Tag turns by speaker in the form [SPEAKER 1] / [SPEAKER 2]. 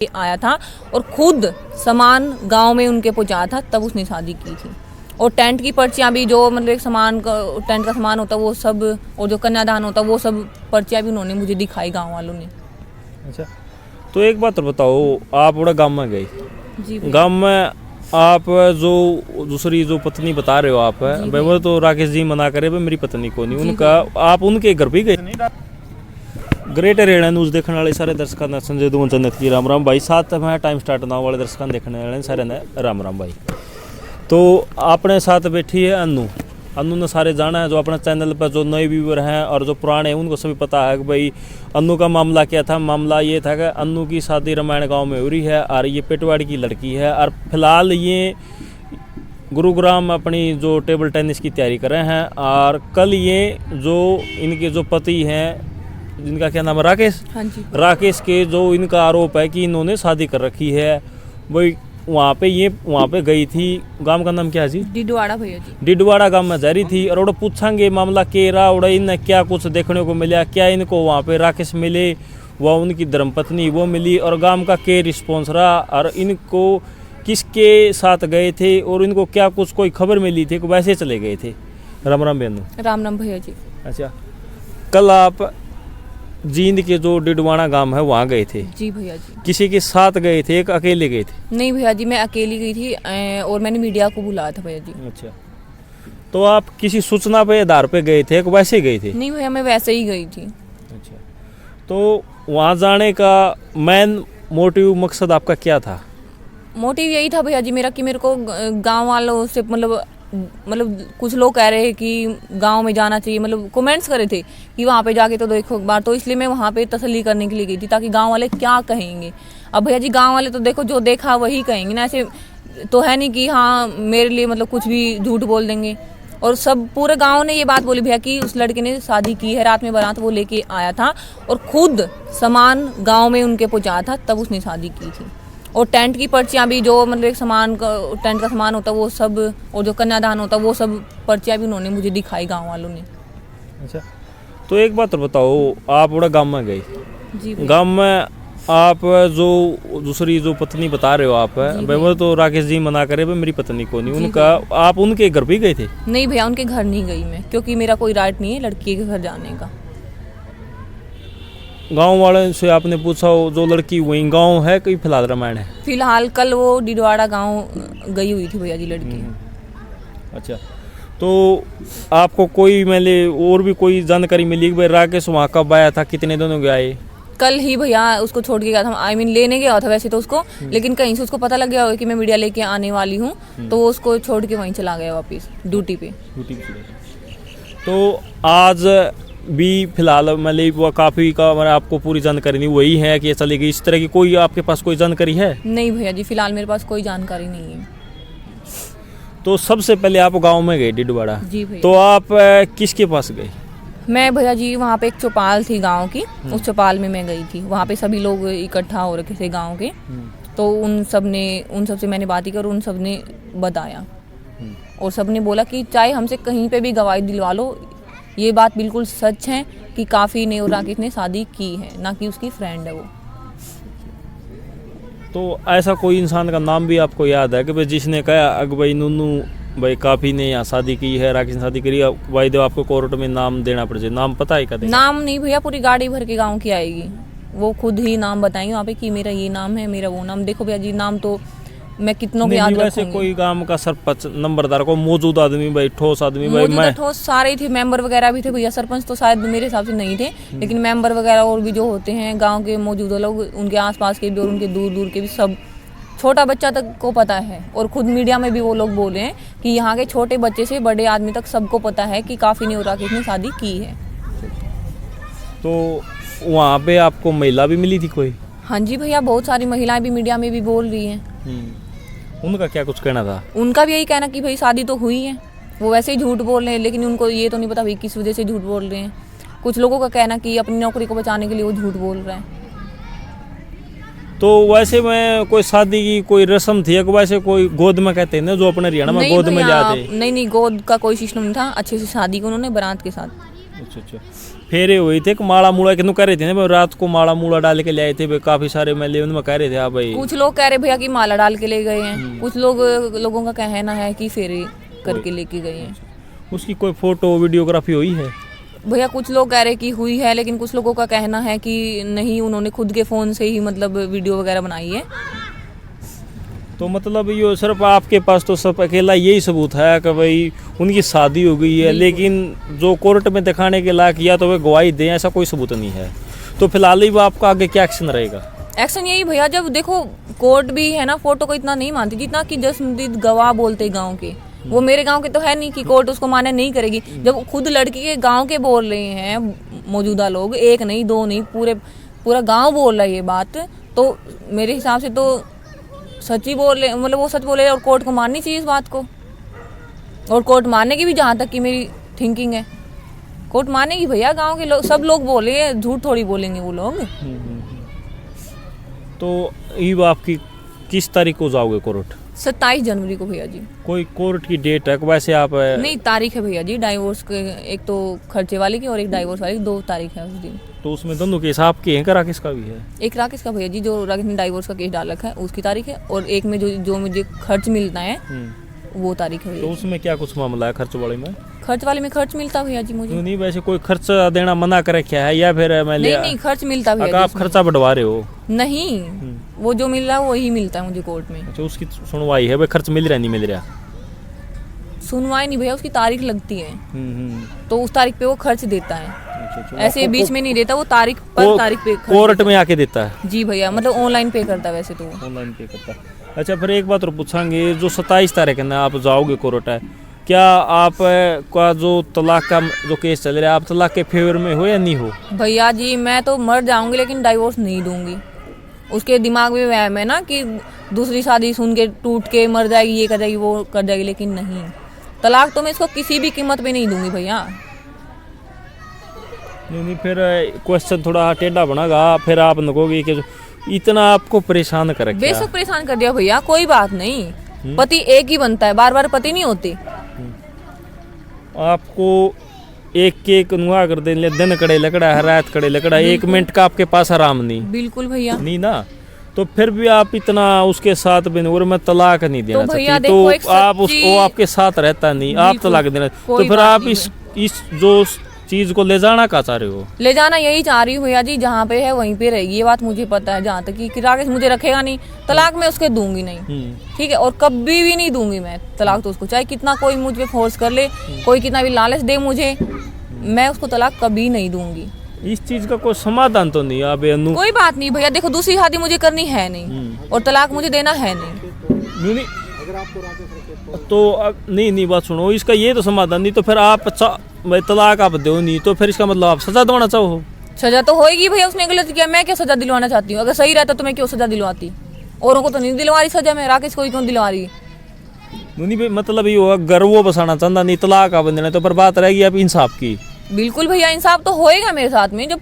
[SPEAKER 1] आया था और खुद सामान गांव में उनके पहुंचाया था, तब उसने शादी की थी। और टेंट की पर्चियां भी, जो मतलब एक सामान का टेंट का सामान होता वो सब, और जो कन्यादान होता वो सब पर्चियां भी उन्होंने मुझे दिखाई गांव वालों ने।
[SPEAKER 2] अच्छा, तो एक बात और बताओ, आप बड़ा गांव में गए,
[SPEAKER 1] जी
[SPEAKER 2] गांव में आप जो दूसरी जो पत्नी बता रहे हो आप, भाई वो तो राकेश जी मना करे भाई मेरी पत्नी को नहीं, उनका आप उनके घर भी गए। ग्रेटर हरियाणा न्यूज़ देखने वाले सारे दर्शकों ने संजय दुवन चंद की राम राम भाई, साथ में टाइम स्टार्ट ना वाले दर्शकों देखने वाले सारे ने राम राम भाई। तो अपने साथ बैठी है अनु ने सारे जाना है, जो अपने चैनल पर जो नए व्यूवर हैं और जो पुराने हैं उनको सभी पता है कि भाई अनु का मामला क्या था। मामला ये था कि अनु की शादी रामायण गांव में हो रही है और ये पेटवाड़ी की लड़की है, और फिलहाल ये गुरुग्राम अपनी जो टेबल टेनिस की तैयारी कर रहे हैं। और कल ये जो इनके जो पति हैं, जिनका क्या नाम है, राकेश,
[SPEAKER 1] हाँ जी,
[SPEAKER 2] राकेश के जो इनका आरोप है कि इन्होंने शादी कर रखी है, वही वहाँ पे गई थी। गांव का नाम क्या है जी?
[SPEAKER 1] डिडवाड़ा भैया जी।
[SPEAKER 2] डिडवाड़ा गांव में जा रही थी, और वो पूछेंगे मामला के रहा और इन्हें क्या कुछ देखने को मिला, क्या इनको वहाँ पे राकेश मिले, वह उनकी धर्मपत्नी वो मिली, और गांव का क्या रिस्पॉन्स रहा, और इनको किसके साथ गए थे, और इनको क्या कुछ कोई खबर मिली थी कि वैसे चले गए थे। राम राम बेनू।
[SPEAKER 1] राम राम भैया जी।
[SPEAKER 2] अच्छा, कल आप जींद के जो डिडवाड़ा गांव है वहाँ गए थे?
[SPEAKER 1] जी भैया जी।
[SPEAKER 2] किसी के साथ गए थे, एक अकेले गए थे?
[SPEAKER 1] नहीं भैया जी, मैं अकेली गई थी और मैंने मीडिया को बुलाया था भैया जी।
[SPEAKER 2] अच्छा, तो आप किसी सूचना पे आधार पे गए थे कि वैसे गए थे?
[SPEAKER 1] नहीं भैया, मैं वैसे ही गई थी।
[SPEAKER 2] अच्छा, तो वहाँ जाने का मेन मोटिव, मकसद आपका क्या था?
[SPEAKER 1] मोटिव यही था भैया जी मेरा कि मेरे को गांव वालों से मतलब कुछ लोग कह रहे हैं कि गांव में जाना चाहिए, मतलब कमेंट्स करे थे कि वहाँ पे जाके तो देखो एक बार, तो इसलिए मैं वहाँ पे तसल्ली करने के लिए गई थी, ताकि गांव वाले क्या कहेंगे। अब भैया जी गांव वाले तो देखो जो देखा वही कहेंगे ना, ऐसे तो है नहीं कि हाँ मेरे लिए मतलब कुछ भी झूठ बोल देंगे। और सब पूरे गाँव ने ये बात बोली भैया कि उस लड़के ने शादी की है, रात में बारात वो लेके आया था और खुद सामान गाँव में उनके पहुँचाया था, तब उसने शादी की थी। और टेंट की पर्चियां भी, जो मतलब एक सामान का टेंट का सामान होता वो सब, और जो कन्यादान होता वो सब पर्चियां भी उन्होंने मुझे दिखाई गांव वालों ने।
[SPEAKER 2] अच्छा, तो एक बात और बताओ, आप बड़ा गांव में गए,
[SPEAKER 1] जी
[SPEAKER 2] गांव में आप जो दूसरी जो पत्नी बता रहे हो आप, भाई वो तो राकेश जी मना करे भाई मेरी पत्नी को नहीं, उनका आप उनके घर भी गए थे?
[SPEAKER 1] नहीं भैया, उनके घर नहीं गई मैं, क्योंकि मेरा कोई राइट नहीं है लड़की के घर जाने का।
[SPEAKER 2] गांव वाले से आपने पूछा हो, जो लड़की वही गांव है कि फिलहाल रामायण है?
[SPEAKER 1] फिलहाल कल वो डिडवाड़ा गांव गई हुई थी भैया जी लड़की।
[SPEAKER 2] अच्छा, तो आपको कोई और भी कोई जानकारी मिली कि भाई राकेश वहाँ कब आया था, कितने दिनों गया है?
[SPEAKER 1] कल ही भैया उसको छोड़ के गया था, आई मीन लेने गया था वैसे तो उसको, लेकिन कहीं से उसको पता लग गया होगा कि मैं मीडिया लेके आने वाली हूँ, तो वो उसको छोड़ के वहीं चला गया वापस ड्यूटी पे।
[SPEAKER 2] तो आज भी फिलहाल वो काफ़ी का आपको पूरी जानकारी नहीं वही है कि चली गई, इस तरह की कोई आपके पास कोई जानकारी है?
[SPEAKER 1] नहीं भैया जी, फिलहाल मेरे पास कोई जानकारी नहीं है।
[SPEAKER 2] तो सबसे पहले आप गांव में गए डिडवाड़ा?
[SPEAKER 1] जी भैया।
[SPEAKER 2] तो आप किसके पास गए?
[SPEAKER 1] मैं भैया जी वहाँ पे एक चौपाल थी गांव की, उस चौपाल में मैं गई थी। वहाँ पे सभी लोग इकट्ठा हो रखे थे गांव के, तो उन सब से मैंने बात की और उन सब ने बताया, और सब ने बोला कि चाहे हमसे कहीं पे भी गवाही दिलवा लो, ये बात बिल्कुल सच है कि काफ़ी ने और राकेश ने शादी की है, ना कि उसकी फ्रेंड है वो।
[SPEAKER 2] तो ऐसा कोई इंसान का नाम भी आपको याद है कि भाई जिसने कहा अग भाई नूनू भाई काफ़ी ने यहाँ शादी की है, राकेश ने शादी करी है, भाई दो आपको कोर्ट में नाम देना पड़ जाए? नाम पता है क्या?
[SPEAKER 1] नाम नहीं भैया, पूरी गाड़ी भर के गाँव की आएगी, वो खुद ही नाम बताएंगे वहाँ पे कि मेरा ये नाम है, मेरा वो नाम। देखो भैया जी, नाम तो मैं कितनों के याद
[SPEAKER 2] वैसे
[SPEAKER 1] रखूंगी।
[SPEAKER 2] कोई गांव का सरपंच नंबरदार को मौजूद आदमी भाई, ठोस आदमी भाई,
[SPEAKER 1] मैं ठोस सारे थे, मेंबर वगैरह भी थे भैया। सरपंच तो शायद मेरे हिसाब से नहीं थे, लेकिन मेंबर वगैरह और भी जो होते हैं गांव के मौजूदा लोग, उनके आसपास के भी और उनके दूर दूर के भी, सब छोटा बच्चा तक को पता है। और खुद मीडिया में भी वो लोग बोल रहे हैं कि यहाँ के छोटे बच्चे से बड़े आदमी तक सबको पता है कि काफ़ी ने और राकेश ने शादी की है।
[SPEAKER 2] तो वहाँ पे आपको महिला भी मिली थी कोई?
[SPEAKER 1] हाँ जी भैया, बहुत सारी महिलाएं भी मीडिया में भी बोल रही हैं।
[SPEAKER 2] उनका क्या कुछ कहना था?
[SPEAKER 1] उनका भी यही कहना कि भाई शादी तो हुई है, वो वैसे ही झूठ बोल रहे हैं, लेकिन उनको ये तो नहीं पता भाई किस वजह से झूठ बोल रहे हैं। कुछ लोगों का कहना कि अपनी नौकरी को बचाने के लिए वो झूठ बोल रहे हैं।
[SPEAKER 2] तो वैसे में कोई शादी की कोई रस्म थी, वैसे कोई गोद में कहते हैं ना, जो अपने हरियाणा में गोद में जाते?
[SPEAKER 1] नहीं, गोद का कोई सिस्टम नहीं था, अच्छे से शादी को उन्होंने बारात के साथ।
[SPEAKER 2] अच्छा, फेरे हुए थे कि माला मूला के कह रहे थे ना, रात को माला मूला डाल के ले आए थे काफी सारे मेले, उनमें कह रहे थे हाँ भाई।
[SPEAKER 1] कुछ लोग कह रहे भैया कि माला डाल के ले गए हैं, कुछ लोगों का कहना है कि फेरे करके लेके गए हैं।
[SPEAKER 2] उसकी कोई फोटो वीडियोग्राफी हुई है?
[SPEAKER 1] भैया कुछ लोग कह रहे कि हुई है, लेकिन कुछ लोगों का कहना है कि नहीं, उन्होंने खुद के फोन से ही मतलब वीडियो वगैरह बनाई है।
[SPEAKER 2] तो मतलब ये सिर्फ आपके पास तो सब अकेला यही सबूत है कि भाई उनकी शादी हो गई है, लेकिन जो कोर्ट में दिखाने के लायक या तो वे गवाही दें, ऐसा कोई सबूत नहीं है। तो फिलहाल ही वो आपका आगे क्या एक्शन रहेगा?
[SPEAKER 1] एक्शन यही भैया, जब देखो कोर्ट भी है ना फोटो को इतना नहीं मानती जितना कि जसमदीद गवाह बोलते गांव के। वो मेरे गांव के तो है नहीं कि कोर्ट उसको माने नहीं करेगी। जब खुद लड़की के गांव के बोल रहे हैं मौजूदा लोग, एक नहीं दो नहीं, पूरा गांव बोल रहा है ये बात, तो मेरे हिसाब से तो सच ही बोल रहे, मतलब वो सच बोले और कोर्ट को माननी चाहिए इस बात को। और कोर्ट मानने की भी, जहाँ तक कि मेरी थिंकिंग है, कोर्ट मानेगी भैया। गांव के लोग सब लोग बोले, झूठ थोड़ी बोलेंगे वो लोग।
[SPEAKER 2] तो ईब आपकी किस तारीख को जाओगे कोर्ट?
[SPEAKER 1] 27 जनवरी को भैया जी।
[SPEAKER 2] कोई कोर्ट की डेट है? वैसे आप
[SPEAKER 1] नहीं, तारीख है भैया जी डाइवोर्स के, एक तो खर्चे वाले की और एक डाइवोर्स वाले की, 2 तारीख है उस दिन।
[SPEAKER 2] तो उसमें दोनों केस आपके हैं, राकेश का भी है?
[SPEAKER 1] एक राकेश का भैया जी, जो राकेश ने डाइवोर्स का केस डाल रखा है उसकी तारीख है, और एक में जो मुझे खर्च मिलता है वो तारीख है।
[SPEAKER 2] तो उसमें क्या कुछ मामला है खर्च वाले में?
[SPEAKER 1] खर्च वाले में खर्च मिलता भैया जी मुझे।
[SPEAKER 2] नहीं, वैसे कोई खर्च देना मना करे क्या है, या फिर मैं
[SPEAKER 1] नहीं, खर्च मिलता भैया।
[SPEAKER 2] आप खर्चा बढ़वा रहे हो?
[SPEAKER 1] नहीं, वो जो मिल रहा है वही मिलता है मुझे कोर्ट में।
[SPEAKER 2] अच्छा, उसकी सुनवाई है, भाई खर्च मिल रहा नहीं मिल रहा?
[SPEAKER 1] सुनवाई नहीं भैया, उसकी तारीख लगती है, तो उस तारीख पे वो खर्च देता है। ऐसे बीच में नहीं देता, वो तारीख पे
[SPEAKER 2] कोर्ट में आके देता है?
[SPEAKER 1] जी भैया, मतलब ऑनलाइन पे करता है वैसे तो।
[SPEAKER 2] ऑनलाइन पे करता है। अच्छा, फिर एक बात और पूछांगे, जो 27 तारीख है ना आप जाओगे कोर्ट है, क्या आप का जो तलाक का जो केस चल रहा है, आप तलाक के फेवर में हो या नहीं हो?
[SPEAKER 1] भैया जी मैं तो मर जाऊंगी लेकिन डाइवोर्स नहीं दूंगी। उसके दिमाग में वहम है ना कि दूसरी शादी सुन के टूट के मर जाएगी, ये कर जाएगी वो कर जाएगी, लेकिन नहीं, तलाक तो मैं इसको किसी भी कीमत पे नहीं दूंगी भैया।
[SPEAKER 2] नहीं, फिर क्वेश्चन थोड़ा टेढ़ा बनागा, फिर आप कहोगे कि इतना आपको परेशान कर रखा।
[SPEAKER 1] बेशक परेशान कर दिया भैया, कोई बात नहीं, पति एक ही बनता है, बार बार पति नहीं होते।
[SPEAKER 2] आपको एक नुआ कर दे, दिन कड़े लकड़ा है, रात कड़े लकड़ा, 1 मिनट का आपके पास आराम नहीं।
[SPEAKER 1] बिल्कुल भैया,
[SPEAKER 2] नहीं ना, तो फिर भी आप इतना उसके साथ भी और मैं तलाक नहीं देना चाहती, तो आप वो आपके साथ रहता नहीं, आप तलाक देना, तो फिर आप इस जो चीज को ले जाना कहाँ चाह रहे हो?
[SPEAKER 1] ले जाना यही चाह रही हूँ भैया जी, जहाँ पे है वहीं पे रहेगी, ये बात मुझे पता है। जहाँ तक कि राकेश मुझे रखेगा नहीं, तलाक मैं उसके दूंगी नहीं, ठीक है, और कभी भी नहीं दूंगी मैं तलाक तो उसको, चाहे कितना कोई मुझ पे फोर्स कर ले, कोई कितना भी लालच दे मुझे, मैं उसको तलाक कभी नहीं दूंगी।
[SPEAKER 2] इस चीज का कोई समाधान तो नहीं? आप
[SPEAKER 1] कोई बात नहीं भैया, देखो दूसरी शादी मुझे करनी है नहीं और तलाक मुझे देना है नहीं।
[SPEAKER 2] तो नहीं बात सुनो, इसका ये तो समाधान नहीं, तो फिर आप तलाक आप दो नहीं, तो फिर इसका मतलब आप सजा दिलवाना चाहो?
[SPEAKER 1] सजा तो होएगी भैया, उसने गलत किया, मैं क्या सजा दिलवाना चाहती हूँ? अगर सही रहता तो मैं क्यों सजा दिलवाती? औरों को तो नहीं दिलवा रही सजा, मैं राकेश को ही क्यों दिलवा रही?
[SPEAKER 2] नहीं भाई, मतलब ये होगा घर वो बसाना चाहता नहीं, तलाक आप देना, तो पर बात रहेगी आप इंसाफ की।
[SPEAKER 1] बिल्कुल भैया, इंसाफ तो होएगा मेरे साथ में। जब